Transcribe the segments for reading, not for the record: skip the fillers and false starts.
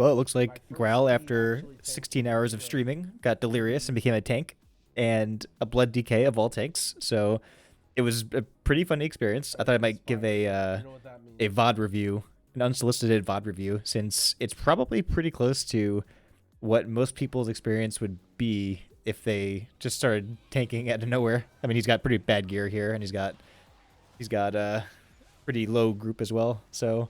Well, it looks like Growl, after 16 hours of streaming, got delirious and became a tank, and a blood DK of all tanks. So it was a pretty funny experience. I thought I might give a VOD review, an unsolicited VOD review, since it's probably pretty close to what most people's experience would be if they just started tanking out of nowhere. I mean, he's got pretty bad gear here, and he's got a pretty low group as well. So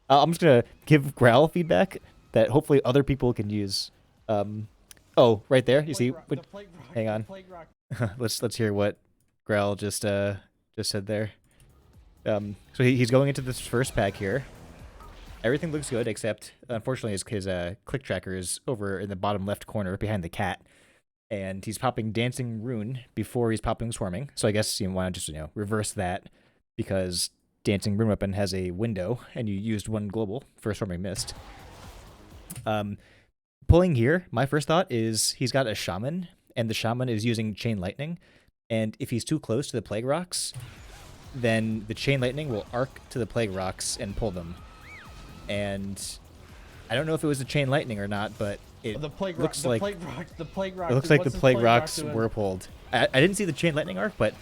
I'm just gonna give Growl feedback that hopefully other people can use. Oh, right there. You see? Hang on. let's hear what Growl just said there. So he's going into this first pack here. Everything looks good, except unfortunately his click tracker is over in the bottom left corner behind the cat, and he's popping Dancing Rune before he's popping Swarming. So I guess you want to just reverse that, because Dancing Rune weapon has a window, and you used one global for Swarming Mist. Pulling here, my first thought is he's got a Shaman, and the Shaman is using Chain Lightning, and if he's too close to the Plague Rocks, then the Chain Lightning will arc to the Plague Rocks and pull them. And I don't know if it was the Chain Lightning or not, but it looks like the Plague Rocks were pulled. I didn't see the Chain Lightning arc, but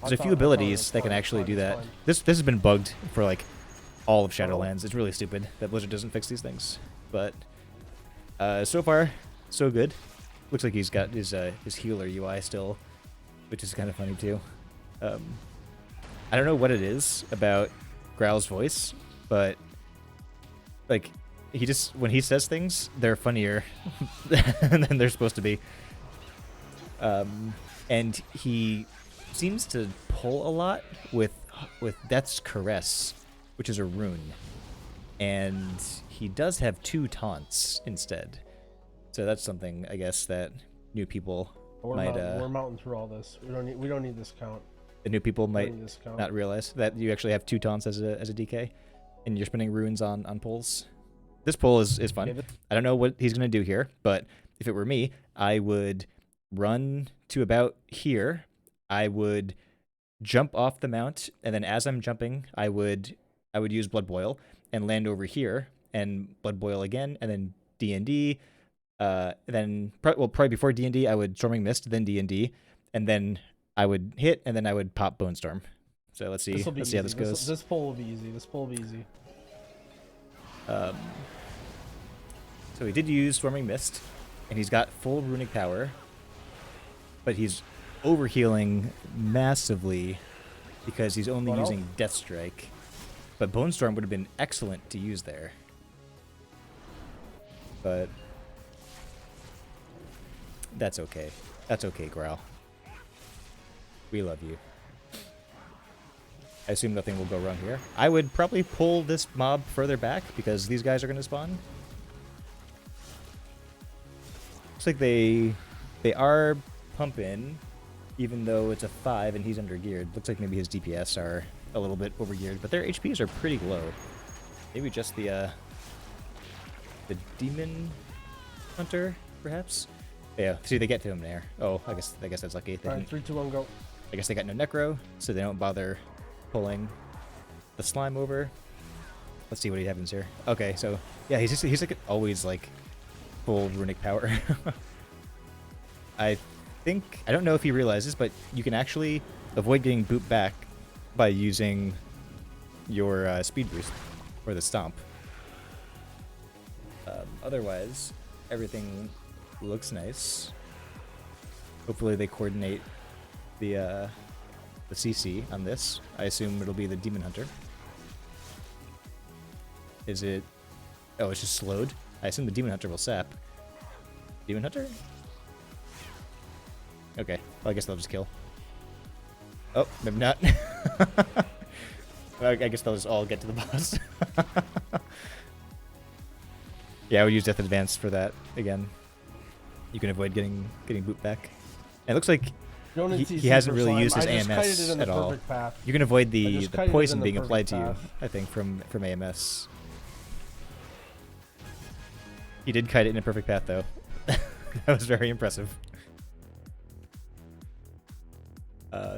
there's a few abilities that can actually do that. This has been bugged for like all of Shadowlands. It's really stupid that Blizzard doesn't fix these things. But so far, so good. Looks like he's got his healer UI still, which is kind of funny too. I don't know what it is about Growl's voice, but like when he says things, they're funnier than they're supposed to be. And he seems to pull a lot with Death's Caress, which is a rune, and he does have 2 taunts instead. So that's something, I guess, that new people might. We're mounting through all this. We don't need this count. The new people might not realize that you actually have 2 taunts as a DK, and you're spinning runes on pulls. This pull is fun. I don't know what he's gonna do here, but if it were me, I would run to about here. I would jump off the mount, and then as I'm jumping, I would use Blood Boil and land over here, and Blood Boil again, and then D&D. Then probably before D&D, I would Storming Mist, then D&D, and then I would hit, and then I would pop Bone Storm. So let's see how this goes. This pull will be easy. So he did use Swarming Mist, and he's got full runic power, but he's overhealing massively because he's only using Death Strike. But Bone Storm would have been excellent to use there. But that's okay. That's okay, Growl. We love you. I assume nothing will go wrong here. I would probably pull this mob further back because these guys are going to spawn. Looks like they are pumping, even though it's a 5 and he's under geared. Looks like maybe his DPS are a little bit over geared, but their HPs are pretty low. Maybe just the Demon Hunter, perhaps. Yeah, see, they get to him there. Oh, I guess that's lucky. All right, 3, 2, 1, go. I guess they got no Necro, so they don't bother pulling the slime over. Let's see what he happens here. Okay, so yeah, he's like always like full runic power. I don't know if he realizes, but you can actually avoid getting booped back by using your speed boost or the stomp. Otherwise, everything looks nice. Hopefully they coordinate the CC on this. I assume it'll be the Demon Hunter. Is it? Oh, it's just slowed. I assume the Demon Hunter will sap. Demon Hunter? Okay, well, I guess they'll just kill. Oh, maybe not. I guess they'll just all get to the boss. Yeah, I would use Death Advance for that again. You can avoid getting booped back. And it looks like he hasn't really used his AMS at all. You can avoid the poison being applied to you, I think, from AMS. He did kite it in a perfect path, though. That was very impressive.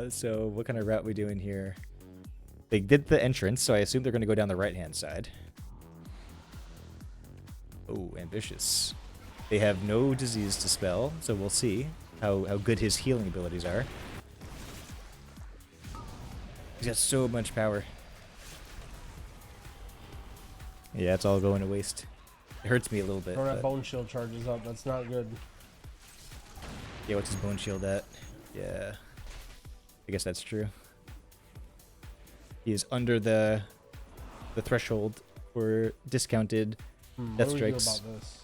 So what kind of route are we doing here? They did the entrance, so I assume they're going to go down the right-hand side. Oh, ambitious. They have no disease to spell, so we'll see how good his healing abilities are. He's got so much power. Yeah, it's all going to waste. It hurts me a little bit. Don't have bone shield charges up. That's not good. Yeah, what's his bone shield at? Yeah. I guess that's true. He is under the threshold for discounted death What do we do strikes. about this?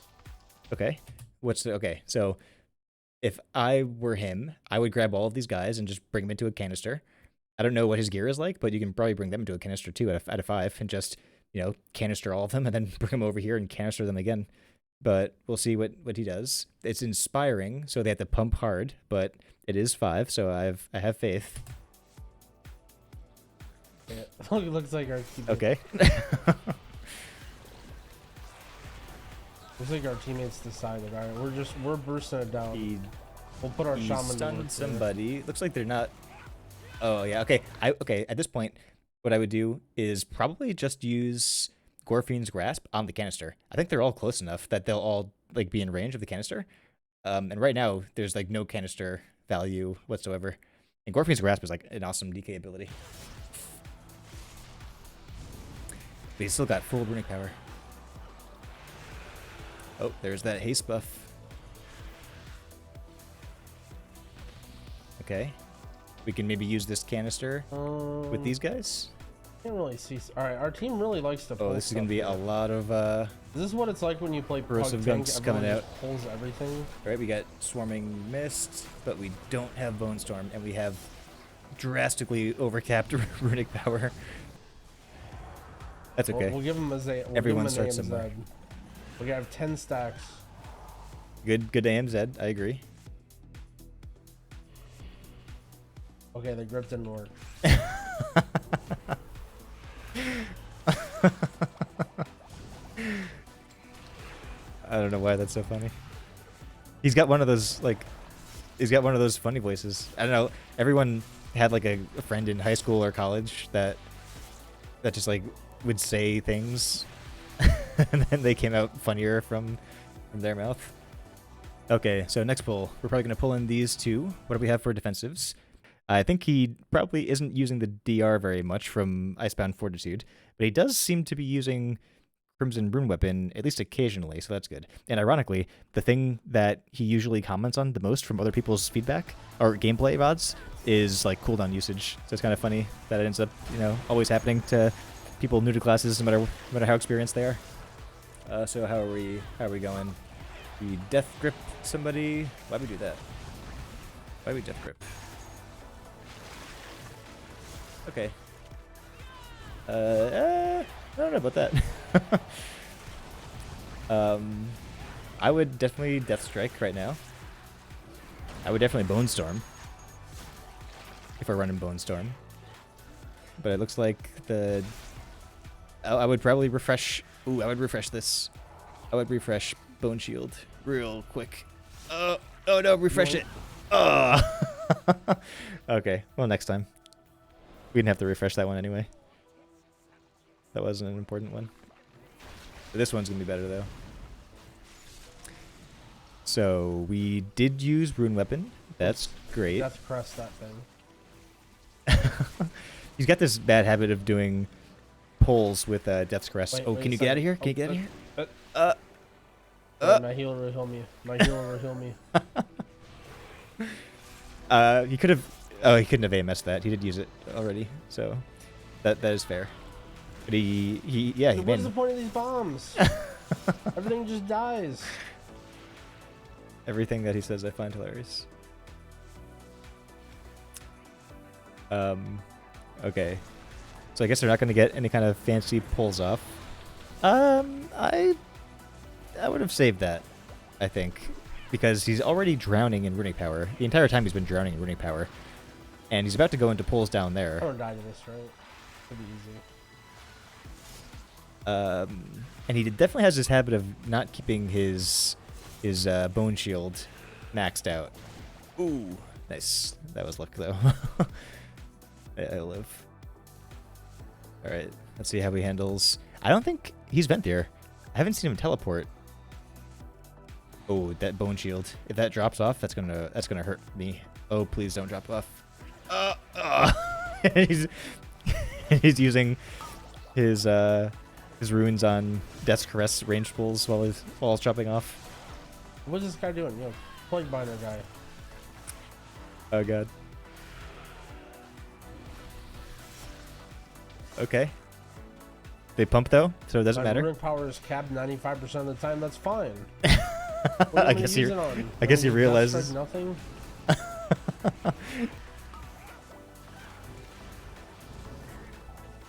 Okay. Okay, so if I were him, I would grab all of these guys and just bring them into a canister. I don't know what his gear is like, but you can probably bring them into a canister too out of 5 and just, you know, canister all of them and then bring them over here and canister them again. But we'll see what he does. It's inspiring, so they have to pump hard, but it is 5, so I have faith. Yeah. It looks like our Okay. Looks like our teammates decided. All right, we're bursting it down. We'll put our He shaman to stunned work somebody. Looks like they're not. Oh yeah. Okay. Okay. At this point, what I would do is probably just use Gorfine's grasp on the canister. I think they're all close enough that they'll all like be in range of the canister. And right now there's like no canister value whatsoever. And Gorfine's grasp is like an awesome DK ability. But he's still got full runic power. Oh, there's that haste buff. Okay. We can maybe use this canister with these guys. Can't really see. All right, our team really likes to. Oh, this is gonna be a lot of. This is what it's like when you play corrosive tank. gunks coming out. Just pulls everything. All right, we got swarming mist, but we don't have bone storm, and we have drastically overcapped runic power. That's okay. We'll give him a Z. Everyone starts somewhere. We have 10 stacks. Good AMZ. I agree. Okay, the grip didn't work. I don't know why that's so funny. He's got one of those funny voices. I don't know. Everyone had like a friend in high school or college that just like would say things and then they came out funnier from their mouth. Okay, so next pull. We're probably going to pull in these two. What do we have for defensives? I think he probably isn't using the DR very much from Icebound Fortitude, but he does seem to be using Crimson Rune Weapon at least occasionally, so that's good. And ironically, the thing that he usually comments on the most from other people's feedback or gameplay VODs is like cooldown usage. So it's kind of funny that it ends up, you know, always happening to people new to classes, no matter how experienced they are. So how are we going? We death grip somebody. Why we do that? Why we death grip? Okay. I don't know about that. I would definitely death strike right now. I would definitely bone storm if I run in bone storm. But it looks like I would probably refresh. Ooh, I would refresh this. I would refresh bone shield real quick. Oh no, refresh it. Oh. Okay, well next time. We didn't have to refresh that one anyway. That wasn't an important one. But this one's gonna be better though. So we did use Rune Weapon. That's great. Death press that thing. He's got this bad habit of doing pulls with Death's Crest. Wait, oh, wait can a you get out of here? Can you second. get out of here? My healer will heal me. My healer will heal me. He could have. Oh, he couldn't have AMS'd that. He did use it already, so that is fair. But yeah, Dude, what's the point of these bombs? Everything just dies. Everything that he says I find hilarious. Okay. So I guess they're not going to get any kind of fancy pulls off. I would have saved that, I think, because he's already drowning in runic power. The entire time he's been drowning in runic power. And he's about to go into pulls down there. I don't die to this, right? It'll be easy. And he definitely has this habit of not keeping his bone shield maxed out. Ooh, nice. That was luck though. I live. All right, let's see how he handles. I don't think he's Venthyr. I haven't seen him teleport Oh, that bone shield. If that drops off, that's gonna hurt me. Oh, please don't drop off. he's he's using his runes on Death's Caress range pulls while he's chopping off. What's this guy doing? Yo, plague binder guy. Oh god. Okay. They pump though, so it doesn't matter. Rune power is capped 95% of the time. That's fine. I guess he realizes. Nothing.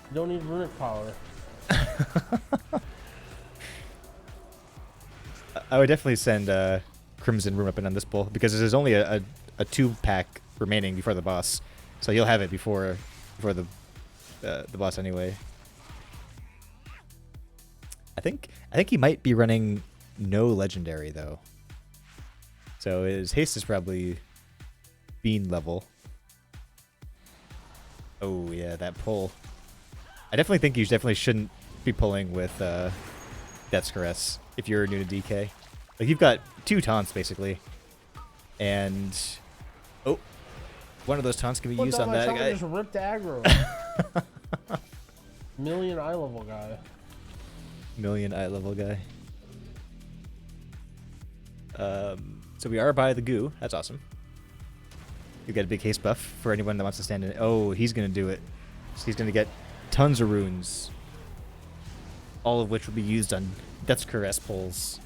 You don't need runic power. I would definitely send Crimson Rune Weapon on this bull because there's only a 2-pack remaining before the boss, so you'll have it before the boss anyway. I think he might be running no legendary though, so his haste is probably bean level. Oh yeah, that pull. I definitely think you shouldn't be pulling with Death's Caress if you're new to DK. Like, you've got 2 taunts basically, and oh, one of those taunts can be used on that guy. Just ripped aggro. Million eye level guy. Million eye level guy. So we are by the goo. That's awesome. You get a big haste buff for anyone that wants to stand in it. Oh, he's gonna do it. So he's gonna get tons of runes, all of which will be used on Death's Caress pulls.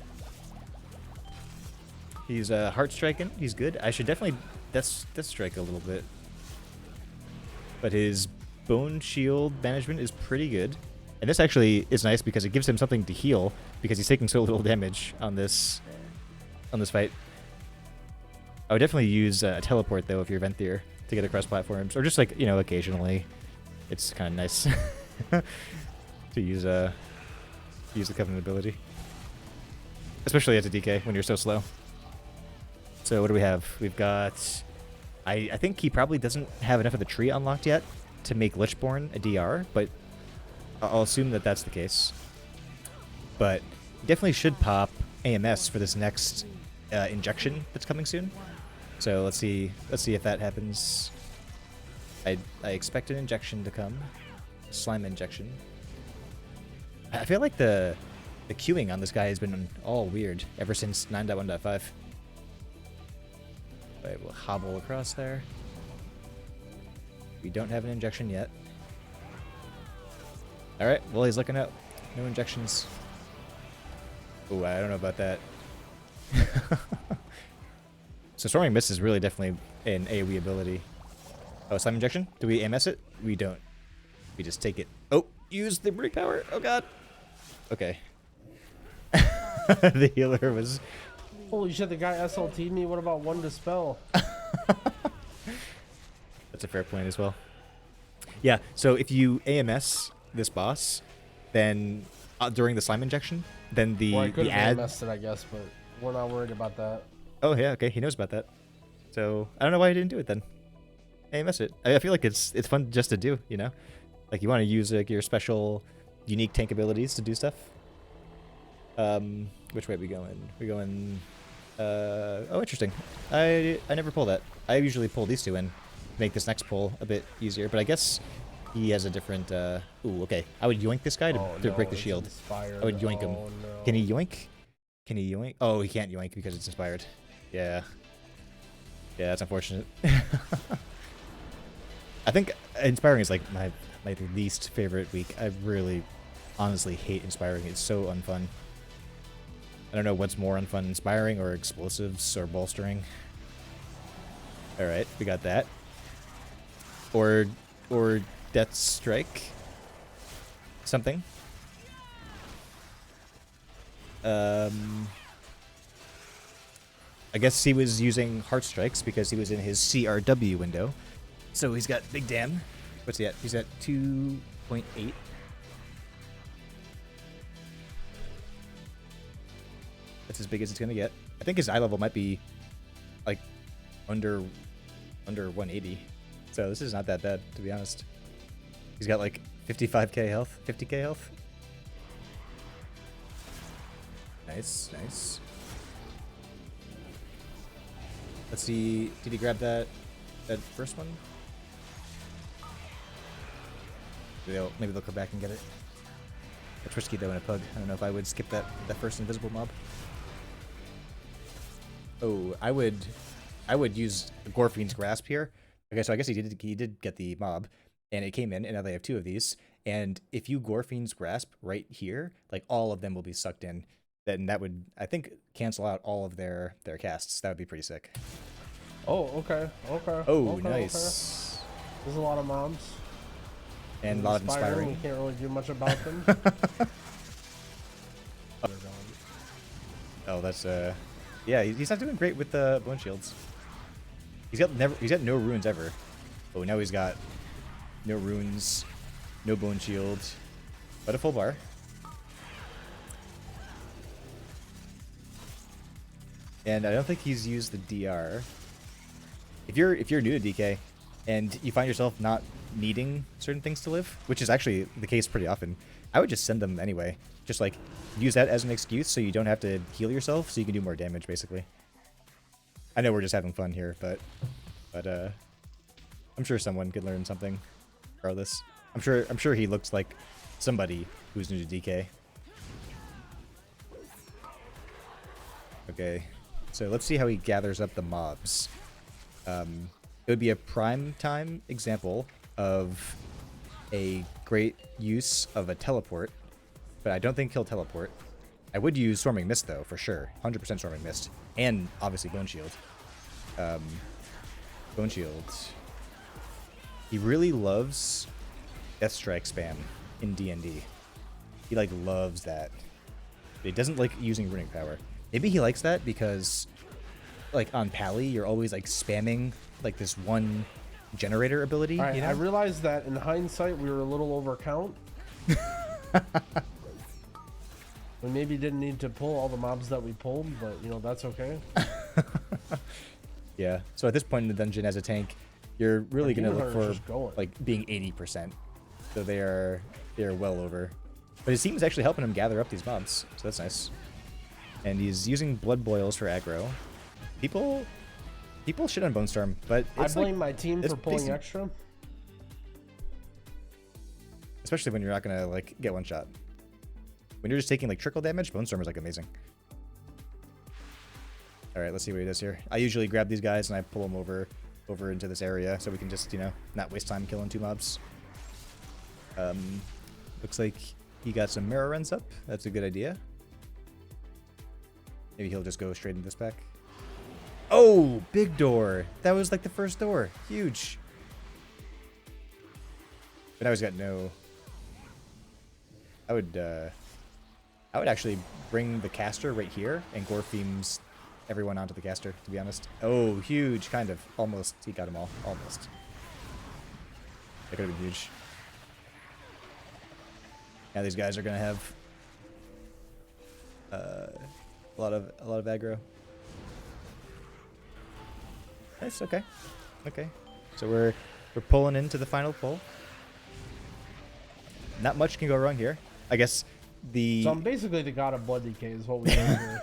He's heart striking. He's good. I should definitely Death Strike a little bit, but his bone shield management is pretty good. And this actually is nice because it gives him something to heal because he's taking so little damage on this fight. I would definitely use a teleport though if you're Venthyr to get across platforms, or just like, you know, occasionally. It's kind of nice to use the Covenant ability, especially as a DK when you're so slow. So what do we have? We've got. I think he probably doesn't have enough of the tree unlocked yet to make Lichborn a DR, but I'll assume that that's the case. But he definitely should pop AMS for this next injection that's coming soon. So let's see if that happens. I expect an injection to come. Slime injection. I feel like the queuing on this guy has been all weird ever since 9.1.5. I will hobble across there. We don't have an injection yet. Alright, well, he's looking up. No injections. Ooh, I don't know about that. So Storming Mist is really definitely an AoE ability. Oh, Slime Injection? Do we AMS it? We don't. We just take it. Oh, use the break power. Oh god. Okay. The healer was... Holy shit, the guy SLT'd me. What about 1 Dispel? That's a fair point as well. Yeah, so if you AMS this boss, then during the Slime Injection, then the ad... AMS'd it, I guess, but we're not worried about that. Oh yeah, okay, he knows about that. So I don't know why he didn't do it then. AMS it. I feel like it's fun just to do, you know? Like, you want to use like your special, unique tank abilities to do stuff. Which way are we going? We're going... oh, interesting. I never pull that. I usually pull these two in, make this next pull a bit easier, but I guess he has a different... Ooh, okay. I would yoink this guy to break the shield. Inspired. I would yoink him. No. Can he yoink? Can he yoink? Oh, he can't yoink because it's inspired. Yeah. Yeah, that's unfortunate. I think inspiring is like my least favorite week. I really, honestly hate inspiring. It's so unfun. I don't know what's more unfun, inspiring or explosives or bolstering. All right, we got that. Or Death Strike. Something. I guess he was using Heart Strikes because he was in his CRW window. So he's got big dam. What's he at? He's at 2.8. That's as big as it's gonna get. I think his eye level might be like under 180. So this is not that bad, to be honest. He's got like 55k health, 50k health. Nice, nice. Let's see. Did he grab that first one? Maybe they'll come back and get it. It's risky though in a pug. I don't know if I would skip that first invisible mob. Oh, I would use Gorfine's Grasp here. Okay, so I guess he did get the mob, and it came in, and now they have 2 of these. And if you Gorfine's Grasp right here, like all of them will be sucked in. Then that would, I think, cancel out all of their casts. That would be pretty sick. Oh, okay. Oh, okay, nice. Okay. There's a lot of mobs. And a lot of inspiring. We can't really do much about them. Oh, that's yeah, he's not doing great with the bone shields. He's got no runes ever. Oh, now he's got no runes, no bone shield, but a full bar. And I don't think he's used the DR. If you're new to DK and you find yourself not needing certain things to live, which is actually the case pretty often, I would just send them anyway. Just like use that as an excuse so you don't have to heal yourself, so you can do more damage basically. I know we're just having fun here, but I'm sure someone could learn something regardless. I'm sure he looks like somebody who's new to DK. Okay, so let's see how he gathers up the mobs. It would be a prime time example of a great use of a teleport, but I don't think he'll teleport. I would use Swarming Mist though, for sure. 100% Swarming Mist. And obviously Bone Shield. Bone Shield. He really loves Death Strike spam in D&D. He like loves that. But he doesn't like using Runic Power. Maybe he likes that because like on Pally, you're always like spamming like this one generator ability. Right, you know? I realized that in hindsight we were a little over count. We maybe didn't need to pull all the mobs that we pulled, but you know, that's okay. Yeah. So at this point in the dungeon as a tank, you're really gonna look for like being 80%. So they are well over. But his team is actually helping him gather up these mobs, so that's nice. And he's using Blood Boils for aggro. People shit on Bone Storm, but I blame my team for pulling extra. Especially when you're not gonna like get one shot. When you're just taking like trickle damage, Bone Storm is like amazing. All right, let's see what he does here. I usually grab these guys and I pull them over into this area so we can just, you know, not waste time killing 2 mobs. Looks like he got some mirror runs up. That's a good idea. Maybe he'll just go straight into this pack. Oh, big door. That was like the first door. Huge. But now he's got no... I would actually bring the caster right here and Gorfine's everyone onto the caster, to be honest. Oh, huge, kind of. Almost. He got them all. Almost. That could have been huge. Now these guys are gonna have a lot of aggro. Nice. Okay. Okay. So we're pulling into the final pull. Not much can go wrong here. I guess the. So I'm basically the god of blood decay, is what we do here.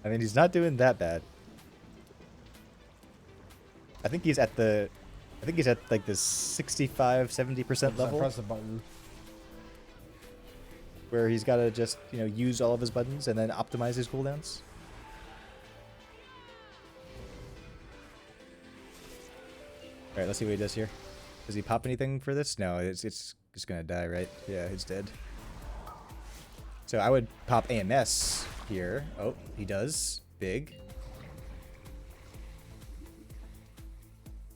I mean, he's not doing that bad. I think he's at like the 65-70% level. Press the button. Where he's got to just, you know, use all of his buttons and then optimize his cooldowns. All right, let's see what he does here. Does he pop anything for this? No, it's just gonna die, right? Yeah, it's dead. So I would pop AMS here. Oh, he does. Big.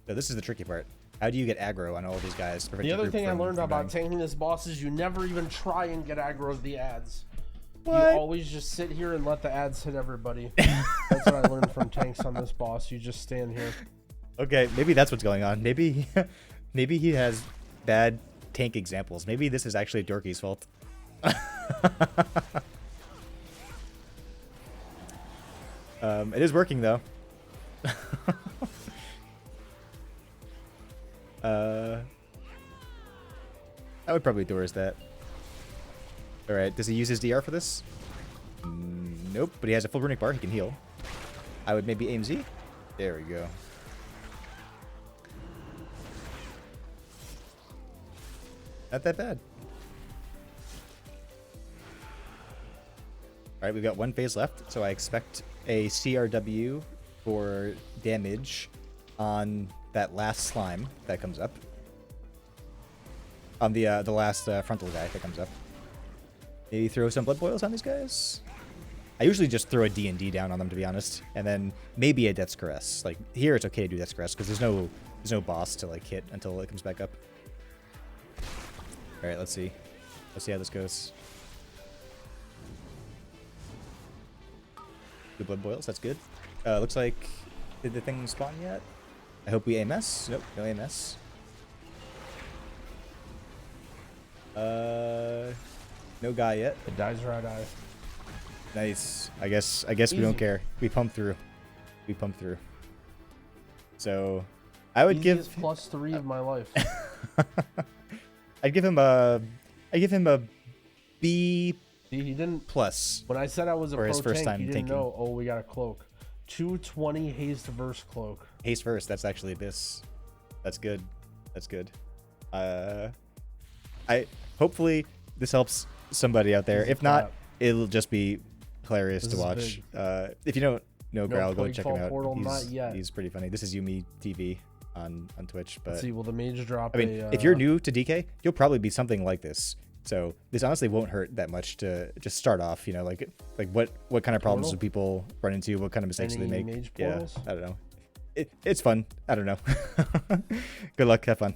So this is the tricky part. How do you get aggro on all of these guys? The other thing I learned about tanking this boss is you never even try and get aggro of the ads. What? You always just sit here and let the ads hit everybody. That's what I learned from tanks on this boss. You just stand here. Okay, maybe that's what's going on. Maybe he has bad tank examples. Maybe this is actually Dorky's fault. It is working though. I would probably Doors that. Alright, does he use his DR for this? Nope, but he has a full runic bar. He can heal. I would maybe aim Z. There we go. Not that bad. Alright, we've got one phase left, so I expect a CRW for damage on that last slime that comes up. On the last frontal guy that comes up. Maybe throw some blood boils on these guys? I usually just throw a D&D down on them, to be honest. And then maybe a Death's Caress. Like, here it's okay to do Death's Caress, because there's no boss to, like, hit until it comes back up. Alright, let's see. Let's see how this goes. Good blood boils, that's good. Looks like, did the thing spawn yet? I hope we AMS. Nope, no AMS. No guy yet. It dies or I die. Nice. I guess we don't care. We pump through. We pump through. So, I would give +3 of my life. I'd give him a B. See, he didn't plus. When I said I was a for his pro first tank, time he didn't tanking. know. Oh, we got a cloak. 220 haste verse cloak. Haste first. That's actually Abyss. That's good. That's good. Hopefully this helps somebody out there. If not, it'll just be hilarious to watch. If you don't know Growl, go check him out. Portal, not yet. He's pretty funny. This is YumyTV on Twitch. But let's see, will the mage drop? I mean, if you're new to DK, you'll probably be something like this. So this honestly won't hurt that much to just start off. You know, like what kind of problems do people run into? What kind of mistakes do they make? Mage yeah, portals? I don't know. It's fun. I don't know. Good luck. Have fun.